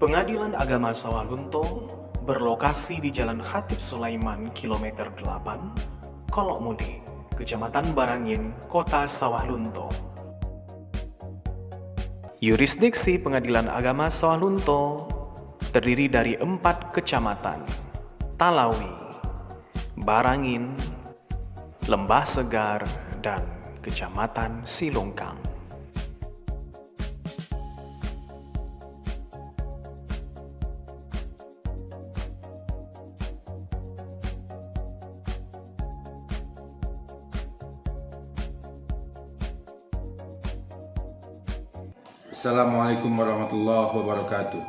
Pengadilan Agama Sawalunto berlokasi di Jalan Khatib Sulaiman kilometer 8, Kolokmude, Kecamatan Barangin, Kota Sawalunto. Yurisdiksi Pengadilan Agama Sawalunto terdiri dari 4 kecamatan: Talawi, Barangin, Lembah Segar, dan Kecamatan Silungkang. Assalamualaikum warahmatullahi wabarakatuh.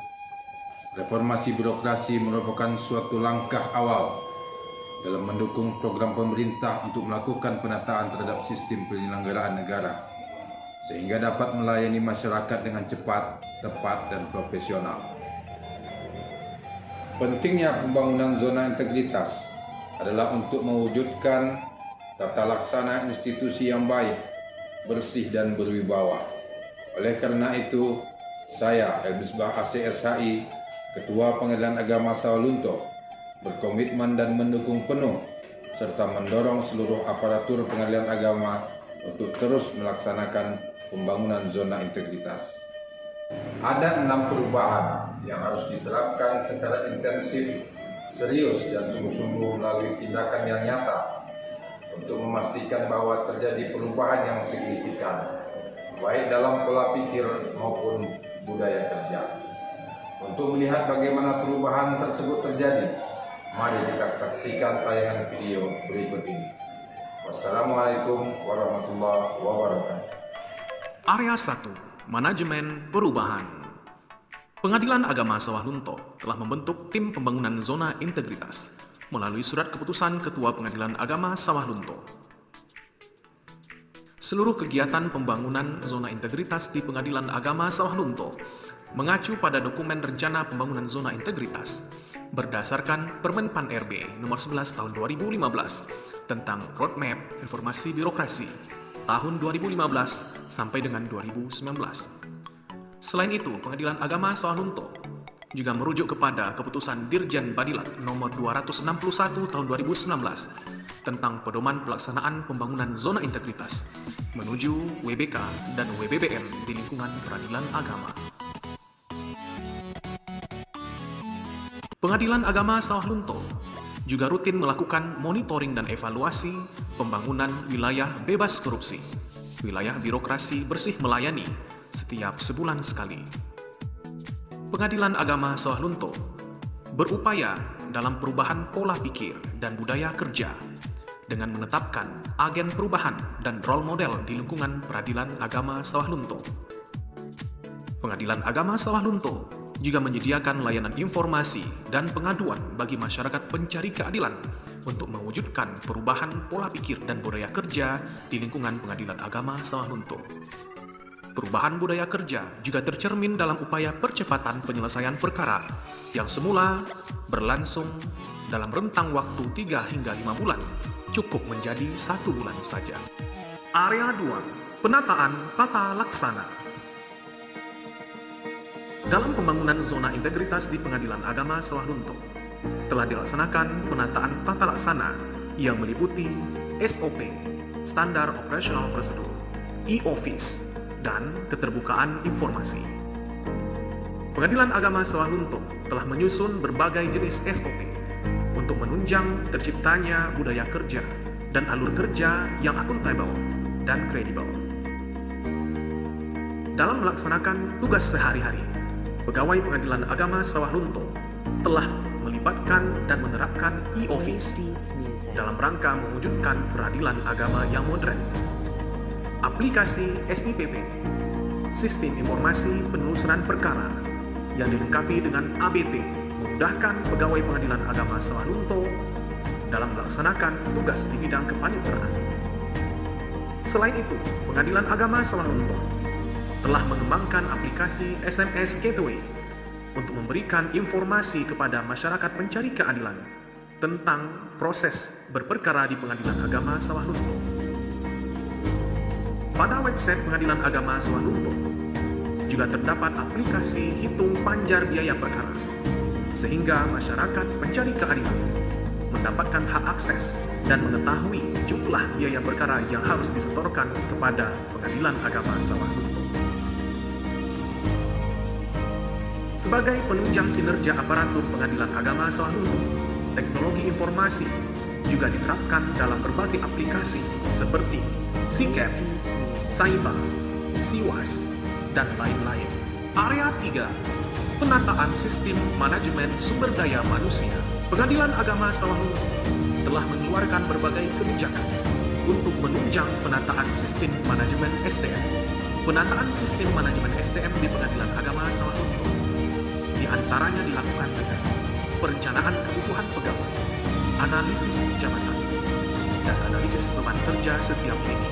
Reformasi birokrasi merupakan suatu langkah awal dalam mendukung program pemerintah untuk melakukan penataan terhadap sistem penyelenggaraan negara sehingga dapat melayani masyarakat dengan cepat, tepat, dan profesional. Pentingnya pembangunan zona integritas adalah untuk mewujudkan tata laksana institusi yang baik, bersih, dan berwibawa. Oleh karena itu, saya, El-Misbah ACSHI, Ketua Pengadilan Agama Sawalunto, berkomitmen dan mendukung penuh serta mendorong seluruh aparatur pengadilan agama untuk terus melaksanakan pembangunan zona integritas. Ada 6 perubahan yang harus diterapkan secara intensif, serius, dan sungguh-sungguh melalui tindakan yang nyata untuk memastikan bahwa terjadi perubahan yang signifikan, baik dalam pola pikir maupun budaya kerja. Untuk melihat bagaimana perubahan tersebut terjadi, mari kita saksikan tayangan video berikut ini. Wassalamualaikum warahmatullahi wabarakatuh. Area 1. Manajemen Perubahan. Pengadilan Agama Sawalunto telah membentuk tim pembangunan zona integritas melalui surat keputusan Ketua Pengadilan Agama Sawalunto. Seluruh kegiatan pembangunan zona integritas di Pengadilan Agama Sawalunto mengacu pada dokumen rencana pembangunan zona integritas berdasarkan Permen Pan RB nomor 11 tahun 2015 tentang Roadmap Reformasi Birokrasi tahun 2015 sampai dengan 2019. Selain itu, Pengadilan Agama Sawalunto juga merujuk kepada Keputusan Dirjen Badilat nomor 261 tahun 2019 tentang pedoman pelaksanaan pembangunan zona integritas menuju WBK dan WBBM di lingkungan peradilan agama. Pengadilan Agama Sawalunto juga rutin melakukan monitoring dan evaluasi pembangunan wilayah bebas korupsi, wilayah birokrasi bersih melayani setiap sebulan sekali. Pengadilan Agama Sawalunto berupaya dalam perubahan pola pikir dan budaya kerja dengan menetapkan agen perubahan dan role model di lingkungan Peradilan Agama Sawalunto. Pengadilan Agama Sawalunto juga menyediakan layanan informasi dan pengaduan bagi masyarakat pencari keadilan untuk mewujudkan perubahan pola pikir dan budaya kerja di lingkungan Pengadilan Agama Sawalunto. Perubahan budaya kerja juga tercermin dalam upaya percepatan penyelesaian perkara yang semula berlangsung dalam rentang waktu 3 hingga 5 bulan cukup menjadi 1 bulan saja. Area 2. Penataan tata laksana. Dalam pembangunan zona integritas di Pengadilan Agama Sawalunto telah dilaksanakan penataan tata laksana yang meliputi SOP, Standar Operational Procedure, e-Office, dan keterbukaan informasi. Pengadilan Agama Sawalunto telah menyusun berbagai jenis SOP untuk menunjang terciptanya budaya kerja dan alur kerja yang akuntabel dan kredibel. Dalam melaksanakan tugas sehari-hari, pegawai Pengadilan Agama Sawalunto telah melibatkan dan menerapkan e-Office dalam rangka mewujudkan peradilan agama yang modern. Aplikasi SIPP, Sistem Informasi Penelusuran Perkara, yang dilengkapi dengan ABT, memudahkan pegawai Pengadilan Agama Sawalunto dalam melaksanakan tugas di bidang kepaniteraan. Selain itu, Pengadilan Agama Sawalunto telah mengembangkan aplikasi SMS Gateway untuk memberikan informasi kepada masyarakat pencari keadilan tentang proses berperkara di Pengadilan Agama Sawalunto. Pada website Pengadilan Agama Sawalunto juga terdapat aplikasi hitung panjar biaya perkara, sehingga masyarakat pencari keadilan mendapatkan hak akses dan mengetahui jumlah biaya perkara yang harus disetorkan kepada Pengadilan Agama Sawah Lunto. Sebagai penunjang kinerja aparatur Pengadilan Agama Sawah Lunto, teknologi informasi juga diterapkan dalam berbagai aplikasi seperti SICAP, SAIBA, SIWAS, dan lain-lain. Area 3, penataan sistem manajemen sumber daya manusia. Pengadilan Agama Sawah Lunto telah mengeluarkan berbagai kebijakan untuk menunjang penataan sistem manajemen SDM. Penataan sistem manajemen SDM di Pengadilan Agama Sawah Lunto di antaranya dilakukan dengan perencanaan kebutuhan pegawai, analisis jabatan, dan analisis beban kerja setiap lini.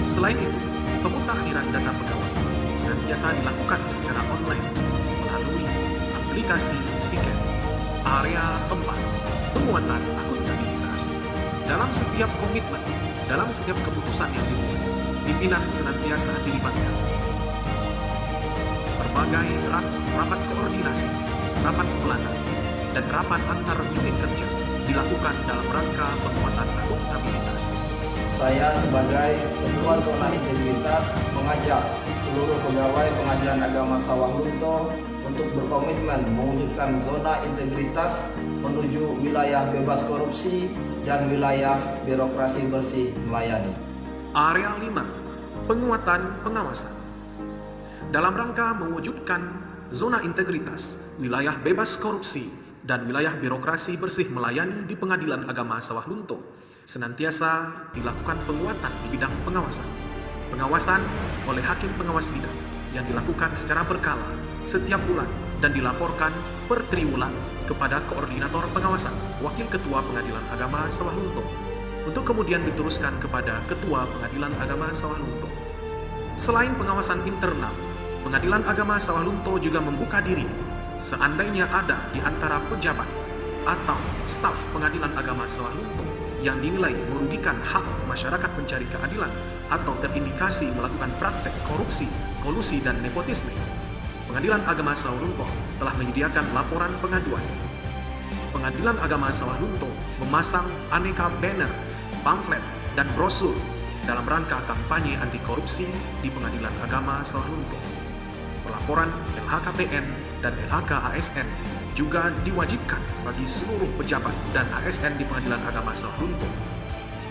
Selain itu, pemutakhiran data pegawai senantiasa dilakukan secara online melalui aplikasi SICAP. Area 4, penguatan akuntabilitas. Dalam setiap komitmen, dalam setiap keputusan yang dibuat, pimpinan senantiasa dilibatkan. Berbagai rapat koordinasi, rapat bulanan, dan rapat antar unit kerja dilakukan dalam rangka penguatan akuntabilitas. Saya sebagai Ketua Zona Integritas mengajak seluruh pegawai Pengadilan Agama Sawah Lunto untuk berkomitmen mewujudkan zona integritas menuju wilayah bebas korupsi dan wilayah birokrasi bersih melayani. Area 5, penguatan pengawasan. Dalam rangka mewujudkan zona integritas, wilayah bebas korupsi, dan wilayah birokrasi bersih melayani di Pengadilan Agama Sawah Lunto, senantiasa dilakukan penguatan di bidang pengawasan. Pengawasan oleh hakim pengawas bidang yang dilakukan secara berkala setiap bulan dan dilaporkan per triwulan kepada koordinator pengawasan, wakil ketua Pengadilan Agama Sawah Lunto, untuk kemudian diteruskan kepada ketua Pengadilan Agama Sawah Lunto. Selain pengawasan internal, Pengadilan Agama Sawah Lunto juga membuka diri seandainya ada di antara pejabat atau staf Pengadilan Agama Sawah Lunto yang dinilai merugikan hak masyarakat pencari keadilan atau terindikasi melakukan praktek korupsi, kolusi, dan nepotisme. Pengadilan Agama Sawah Lunto telah menyediakan laporan pengaduan. Pengadilan Agama Sawah Lunto memasang aneka banner, pamflet, dan brosur dalam rangka kampanye anti korupsi di Pengadilan Agama Sawah Lunto. Pelaporan LHKPN dan LHK-ASN juga diwajibkan bagi seluruh pejabat dan ASN di Pengadilan Agama Sawah Lunto.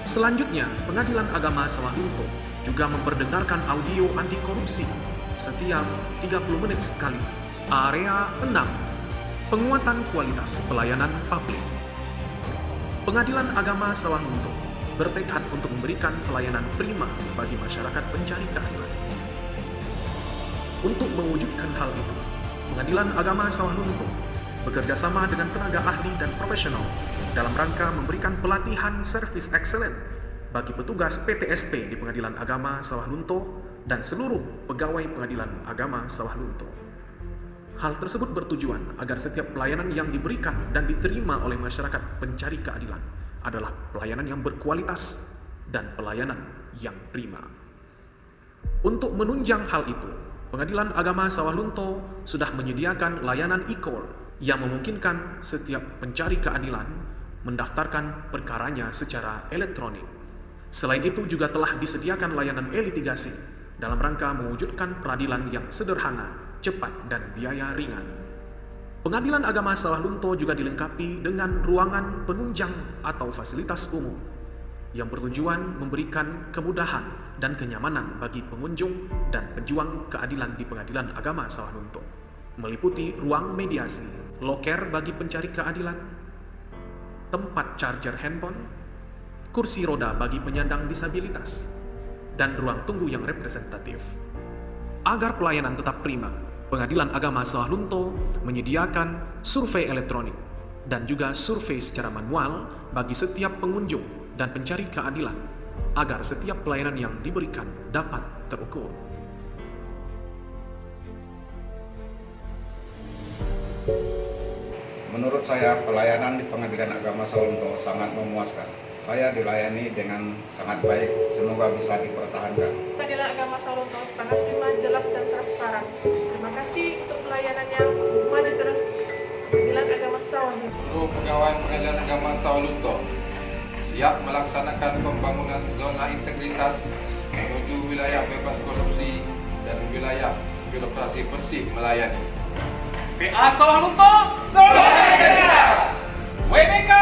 Selanjutnya, Pengadilan Agama Sawah Lunto juga memperdengarkan audio anti korupsi setiap 30 menit sekali. Area 6, penguatan kualitas pelayanan publik. Pengadilan Agama Sawah Lunto bertekad untuk memberikan pelayanan prima bagi masyarakat pencari keadilan. Untuk mewujudkan hal itu, Pengadilan Agama Sawah Lunto bekerjasama dengan tenaga ahli dan profesional dalam rangka memberikan pelatihan service excellent bagi petugas PTSP di Pengadilan Agama Sawah Lunto dan seluruh pegawai Pengadilan Agama Sawah Lunto. Hal tersebut bertujuan agar setiap pelayanan yang diberikan dan diterima oleh masyarakat pencari keadilan adalah pelayanan yang berkualitas dan pelayanan yang prima. Untuk menunjang hal itu, Pengadilan Agama Sawah Lunto sudah menyediakan layanan e-court yang memungkinkan setiap pencari keadilan mendaftarkan perkaranya secara elektronik. Selain itu juga telah disediakan layanan e-litigasi dalam rangka mewujudkan peradilan yang sederhana, cepat, dan biaya ringan. Pengadilan Agama Sawah Lunto juga dilengkapi dengan ruangan penunjang atau fasilitas umum yang bertujuan memberikan kemudahan dan kenyamanan bagi pengunjung dan pejuang keadilan di Pengadilan Agama Sawah Lunto, meliputi ruang mediasi, loker bagi pencari keadilan, tempat charger handphone, kursi roda bagi penyandang disabilitas, dan ruang tunggu yang representatif. Agar pelayanan tetap prima, Pengadilan Agama Sawah Lunto menyediakan survei elektronik dan juga survei secara manual bagi setiap pengunjung dan pencari keadilan agar setiap pelayanan yang diberikan dapat terukur. Menurut saya, pelayanan di Pengadilan Agama Sawalunto sangat memuaskan. Saya dilayani dengan sangat baik, semoga bisa dipertahankan. Pengadilan Agama Sawalunto sangat prima, jelas dan transparan. Terima kasih untuk pelayanannya. Maju terus Pengadilan Agama Sawalunto. Seluruh pegawai Pengadilan Agama Sawalunto siap melaksanakan pembangunan zona integritas menuju wilayah bebas korupsi dan wilayah birokrasi bersih melayani. PA Sawalunto, zona integritas. WBK,